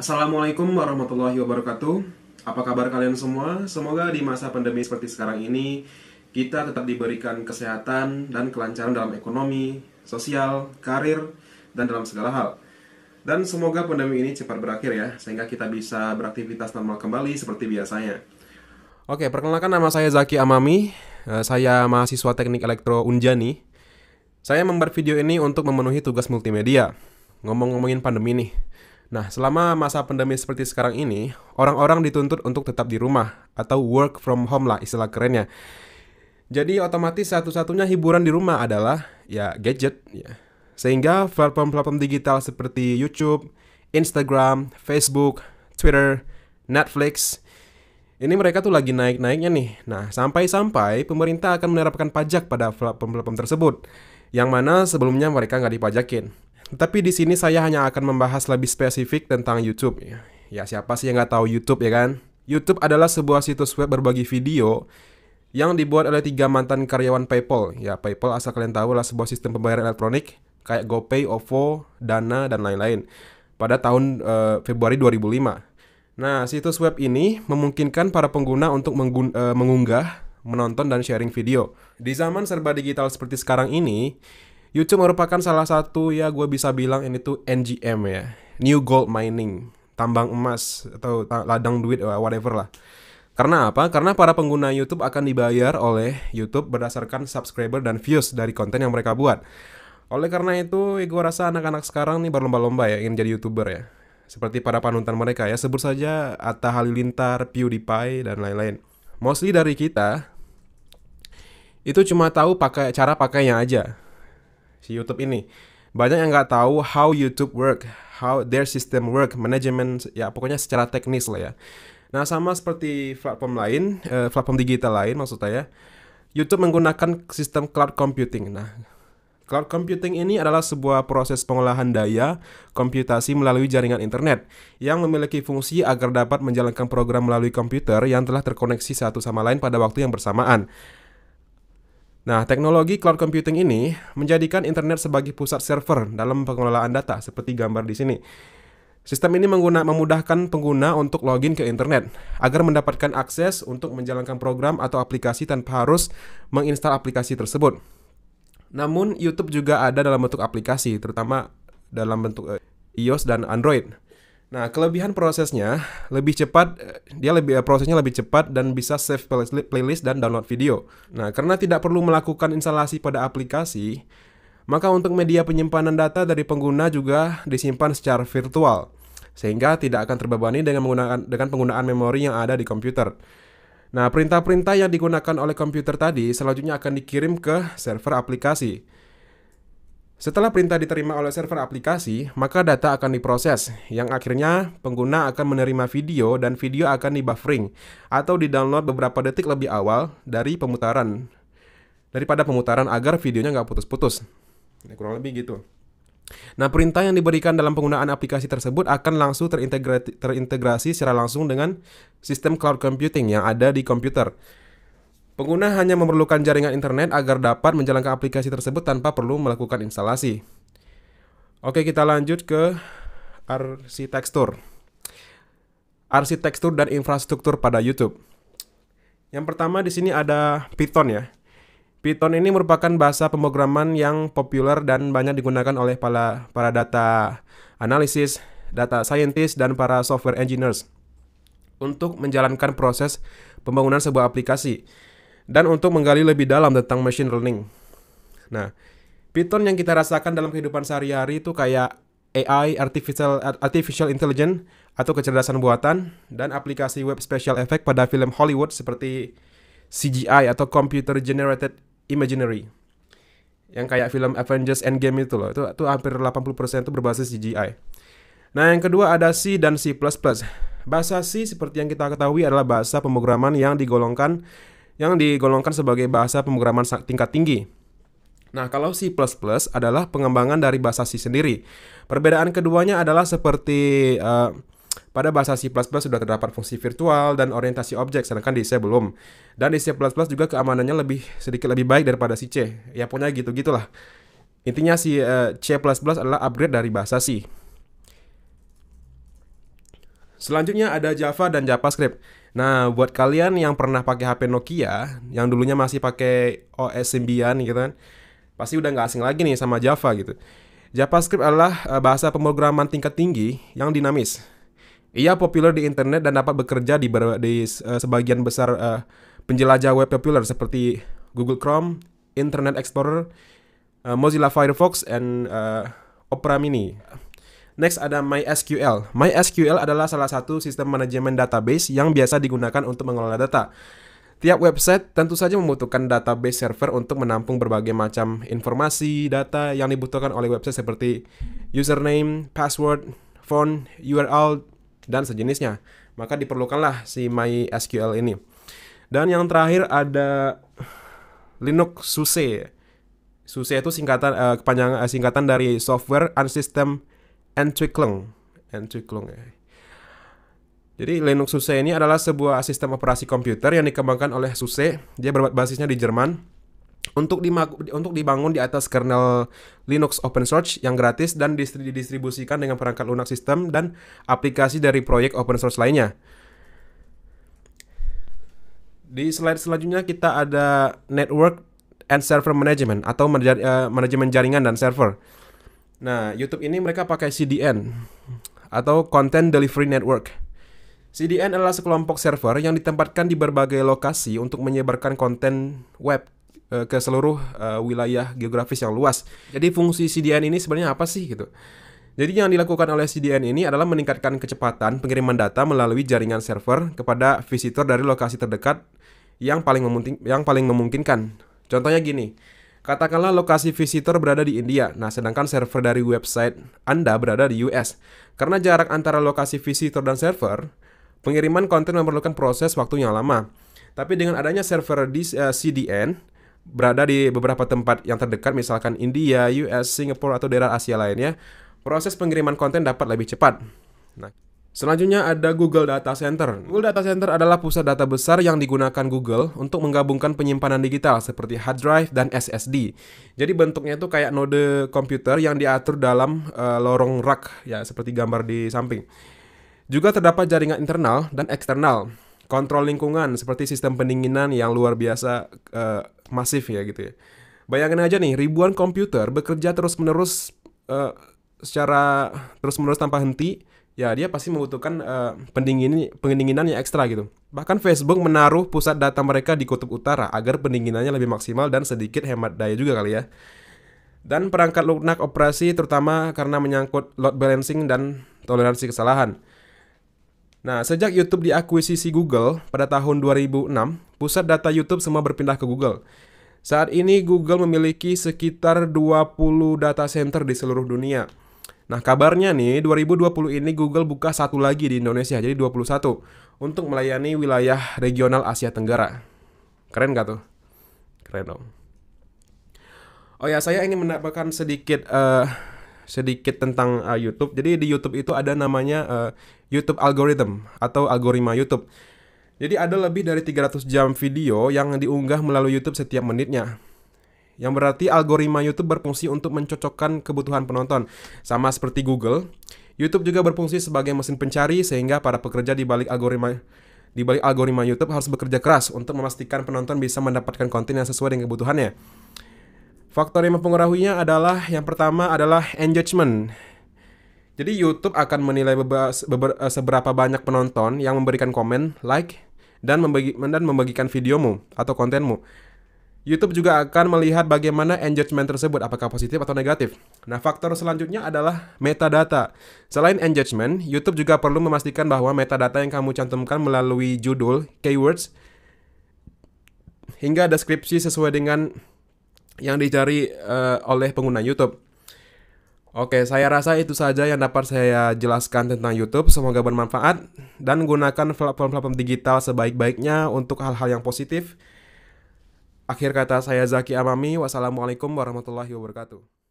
Assalamualaikum warahmatullahi wabarakatuh. Apa kabar kalian semua? Semoga di masa pandemi seperti sekarang ini kita tetap diberikan kesehatan dan kelancaran dalam ekonomi, sosial, karir, dan dalam segala hal. Dan semoga pandemi ini cepat berakhir ya, sehingga kita bisa beraktivitas normal kembali seperti biasanya. Oke, perkenalkan nama saya Zaki Amami. Saya mahasiswa Teknik Elektro Unjani. Saya membuat video ini untuk memenuhi tugas multimedia. Ngomongin pandemi nih. Nah, selama masa pandemi seperti sekarang ini, orang-orang dituntut untuk tetap di rumah atau work from home lah istilah kerennya. Jadi otomatis satu-satunya hiburan di rumah adalah ya gadget ya. Sehingga platform-platform digital seperti YouTube, Instagram, Facebook, Twitter, Netflix ini mereka tuh lagi naik-naiknya nih. Nah, sampai-sampai pemerintah akan menerapkan pajak pada platform-platform tersebut, yang mana sebelumnya mereka nggak dipajakin. Tapi di sini saya hanya akan membahas lebih spesifik tentang YouTube. Ya siapa sih yang nggak tahu YouTube ya kan? YouTube adalah sebuah situs web berbagi video yang dibuat oleh 3 mantan karyawan PayPal. Ya PayPal asal kalian tahu adalah sebuah sistem pembayaran elektronik kayak GoPay, OVO, Dana dan lain-lain. Pada tahun Februari 2005. Nah, situs web ini memungkinkan para pengguna untuk mengunggah, menonton dan sharing video. Di zaman serba digital seperti sekarang ini, YouTube merupakan salah satu ya gue bisa bilang ini tuh NGM ya, New Gold Mining, tambang emas atau ladang duit whatever lah. Karena apa? Karena para pengguna YouTube akan dibayar oleh YouTube berdasarkan subscriber dan views dari konten yang mereka buat. Oleh karena itu, gue rasa anak-anak sekarang nih berlomba-lomba ya ingin jadi YouTuber ya. Seperti para panutan mereka ya, sebut saja Atta Halilintar, PewDiePie dan lain-lain. Mostly dari kita itu cuma tahu cara pakainya aja. Si YouTube ini banyak yang nggak tahu how YouTube work, how their system work, manajemen ya pokoknya secara teknis lah ya. Nah sama seperti platform lain, platform digital lain maksud saya, YouTube menggunakan sistem cloud computing. Nah cloud computing ini adalah sebuah proses pengolahan daya komputasi melalui jaringan internet yang memiliki fungsi agar dapat menjalankan program melalui komputer yang telah terkoneksi satu sama lain pada waktu yang bersamaan. Nah, teknologi cloud computing ini menjadikan internet sebagai pusat server dalam pengelolaan data, seperti gambar di sini. Sistem ini memudahkan pengguna untuk login ke internet, agar mendapatkan akses untuk menjalankan program atau aplikasi tanpa harus menginstal aplikasi tersebut. Namun, YouTube juga ada dalam bentuk aplikasi, terutama dalam bentuk iOS dan Android. Nah, kelebihan prosesnya lebih cepat, prosesnya lebih cepat dan bisa save playlist dan download video. Nah, karena tidak perlu melakukan instalasi pada aplikasi, maka untuk media penyimpanan data dari pengguna juga disimpan secara virtual, sehingga tidak akan terbebani dengan penggunaan memori yang ada di komputer. Nah, perintah-perintah yang digunakan oleh komputer tadi selanjutnya akan dikirim ke server aplikasi. Setelah perintah diterima oleh server aplikasi, maka data akan diproses, yang akhirnya pengguna akan menerima video dan video akan di-buffering atau di-download beberapa detik lebih awal daripada pemutaran agar videonya nggak putus-putus. Nah, kurang lebih gitu. Nah, perintah yang diberikan dalam penggunaan aplikasi tersebut akan langsung terintegrasi secara langsung dengan sistem cloud computing yang ada di komputer. Pengguna hanya memerlukan jaringan internet agar dapat menjalankan aplikasi tersebut tanpa perlu melakukan instalasi. Oke, kita lanjut ke arsitektur dan infrastruktur pada YouTube. Yang pertama di sini ada Python ya. Python ini merupakan bahasa pemrograman yang populer dan banyak digunakan oleh para data analysis, data scientist, dan para software engineers untuk menjalankan proses pembangunan sebuah aplikasi dan untuk menggali lebih dalam tentang machine learning. Nah, Python yang kita rasakan dalam kehidupan sehari-hari itu kayak AI, artificial intelligence, atau kecerdasan buatan, dan aplikasi web special effect pada film Hollywood seperti CGI atau Computer Generated Imagery. Yang kayak film Avengers Endgame itu loh, itu hampir 80% itu berbasis CGI. Nah, yang kedua ada C dan C++. Bahasa C seperti yang kita ketahui adalah bahasa pemrograman yang digolongkan sebagai bahasa pemrograman tingkat tinggi. Nah, kalau C++ adalah pengembangan dari bahasa C sendiri. Perbedaan keduanya adalah seperti pada bahasa C++ sudah terdapat fungsi virtual dan orientasi objek, sedangkan di C belum. Dan di C++ juga keamanannya sedikit lebih baik daripada si C. Ya pokoknya gitu-gitulah. Intinya C++ adalah upgrade dari bahasa C. Selanjutnya ada Java dan JavaScript. Nah, buat kalian yang pernah pakai HP Nokia, yang dulunya masih pakai OS 9 gitu kan, pasti udah nggak asing lagi nih sama Java gitu. JavaScript adalah bahasa pemrograman tingkat tinggi yang dinamis. Ia populer di internet dan dapat bekerja di sebagian besar penjelajah web populer seperti Google Chrome, Internet Explorer, Mozilla Firefox, dan Opera Mini. Next ada MySQL. MySQL adalah salah satu sistem manajemen database yang biasa digunakan untuk mengelola data. Tiap website tentu saja membutuhkan database server untuk menampung berbagai macam informasi, data yang dibutuhkan oleh website seperti username, password, font, URL, dan sejenisnya. Maka diperlukanlah si MySQL ini. Dan yang terakhir ada Linux SUSE. SUSE itu singkatan dari Software and System Entwicklung. Jadi Linux SUSE ini adalah sebuah sistem operasi komputer yang dikembangkan oleh SUSE. Dia berbasisnya di Jerman untuk dibangun di atas kernel Linux open source yang gratis dan didistribusikan dengan perangkat lunak sistem dan aplikasi dari proyek open source lainnya. Di slide selanjutnya kita ada Network and Server Management atau manajemen jaringan dan server. Nah, YouTube ini mereka pakai CDN atau Content Delivery Network. CDN adalah sekelompok server yang ditempatkan di berbagai lokasi untuk menyebarkan konten web ke seluruh wilayah geografis yang luas. Jadi fungsi CDN ini sebenarnya apa sih gitu? Jadi yang dilakukan oleh CDN ini adalah meningkatkan kecepatan pengiriman data melalui jaringan server kepada visitor dari lokasi terdekat yang paling memungkinkan. Contohnya gini. Katakanlah lokasi visitor berada di India, nah sedangkan server dari website Anda berada di US. Karena jarak antara lokasi visitor dan server, pengiriman konten memerlukan proses waktu yang lama. Tapi dengan adanya server di CDN, berada di beberapa tempat yang terdekat, misalkan India, US, Singapura, atau daerah Asia lainnya, proses pengiriman konten dapat lebih cepat. Nah, selanjutnya ada Google Data Center. Google Data Center adalah pusat data besar yang digunakan Google untuk menggabungkan penyimpanan digital seperti hard drive dan SSD. Jadi bentuknya itu kayak node komputer yang diatur dalam lorong rak ya, seperti gambar di samping. Juga terdapat jaringan internal dan eksternal, kontrol lingkungan seperti sistem pendinginan yang luar biasa masif ya gitu ya. Bayangin aja nih, ribuan komputer bekerja terus-menerus secara terus-menerus tanpa henti. Ya, dia pasti membutuhkan pendinginan yang ekstra gitu. Bahkan Facebook menaruh pusat data mereka di kutub utara agar pendinginannya lebih maksimal dan sedikit hemat daya juga kali ya. Dan perangkat lunak operasi terutama karena menyangkut load balancing dan toleransi kesalahan. Nah, sejak YouTube diakuisisi Google pada tahun 2006, pusat data YouTube semua berpindah ke Google. Saat ini Google memiliki sekitar 20 data center di seluruh dunia. Nah, kabarnya nih 2020 ini Google buka satu lagi di Indonesia, jadi 21 untuk melayani wilayah regional Asia Tenggara. Keren gak tuh? Keren dong. Oh ya, saya ingin menambahkan sedikit tentang YouTube. Jadi di YouTube itu ada namanya YouTube algorithm atau algoritma YouTube. Jadi ada lebih dari 300 jam video yang diunggah melalui YouTube setiap menitnya. Yang berarti algoritma YouTube berfungsi untuk mencocokkan kebutuhan penonton. Sama seperti Google, YouTube juga berfungsi sebagai mesin pencari sehingga para pekerja di balik algoritma YouTube harus bekerja keras untuk memastikan penonton bisa mendapatkan konten yang sesuai dengan kebutuhannya. Faktor yang mempengaruhinya adalah yang pertama adalah engagement. Jadi YouTube akan menilai seberapa banyak penonton yang memberikan komen, like, dan membagikan videomu atau kontenmu. YouTube juga akan melihat bagaimana engagement tersebut, apakah positif atau negatif. Nah, faktor selanjutnya adalah metadata. Selain engagement, YouTube juga perlu memastikan bahwa metadata yang kamu cantumkan melalui judul, keywords, hingga deskripsi sesuai dengan yang dicari oleh pengguna YouTube. Oke, saya rasa itu saja yang dapat saya jelaskan tentang YouTube. Semoga bermanfaat dan gunakan platform-platform digital sebaik-baiknya untuk hal-hal yang positif. Akhir kata saya Zaki Amami. Wassalamualaikum warahmatullahi wabarakatuh.